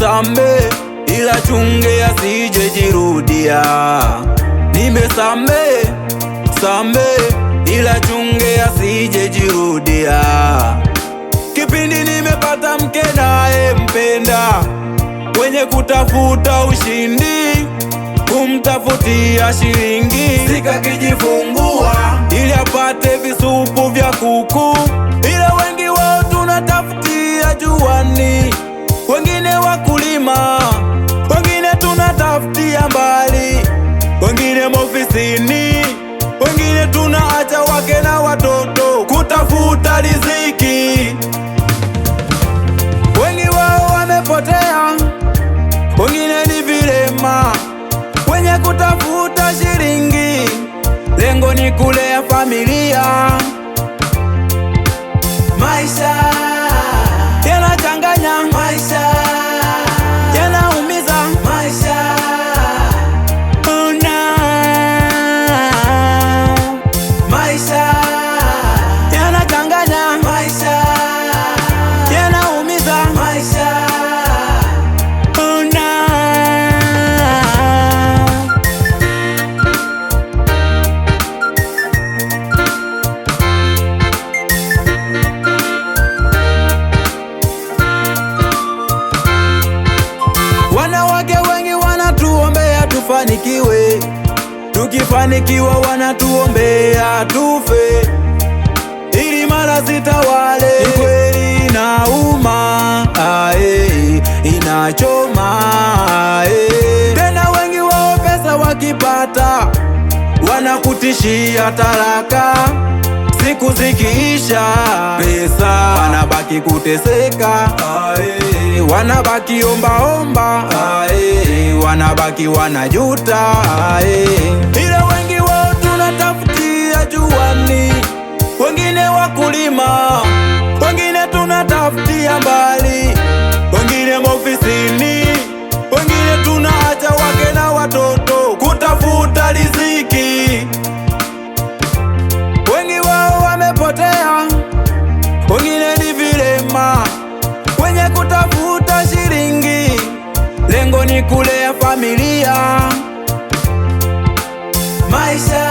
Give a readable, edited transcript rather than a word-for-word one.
Nimesamehe ila chunge asije jirudia. Nimesamehe ila chunge asije jirudia. Kipindi nimepata mke naye mpenda, kwenye kutafuta ushindi kumtafutia shilingi, sikakijifungua ili apate visupu vya kuku. Ila wengi wao tunatafutia juani, wengine wakulima, wengine tunatafutia mbali, wengine maofisini, wengine tunaacha wake na watoto kutafuta riziki. Wengi wao wamepotea, wengine ni vilema kwenye kutafuta shilingi, lengo ni kulea familia. Maisha yanachanganya, maisha yanaumiza, maisha maisha yanachanganya, maisha yanaumiza, maisha Wanawake wengi wanatuombea tufanikiwe, tukifanikiwa wanatuombea tufe, ili mara zitawale. Ni kweli inauma, inachoma, tena wengi wao pesa wakipata wanakutishia talaka. Siku zikiisha pesa wanabaki kuteseka, wanabaki ombaomba, wanabaki wanajuta. Ila wengi wao tunatafutia juani, wengine wakulima, wengine tunatafutia mbali, wengine maofisini, wengine tunaacha wake na watoto kutafuta riziki. Wengi wao wamepotea, wengine ni vilema kwenye kutafuta shilingi, lengo ni kulea familia. Maisha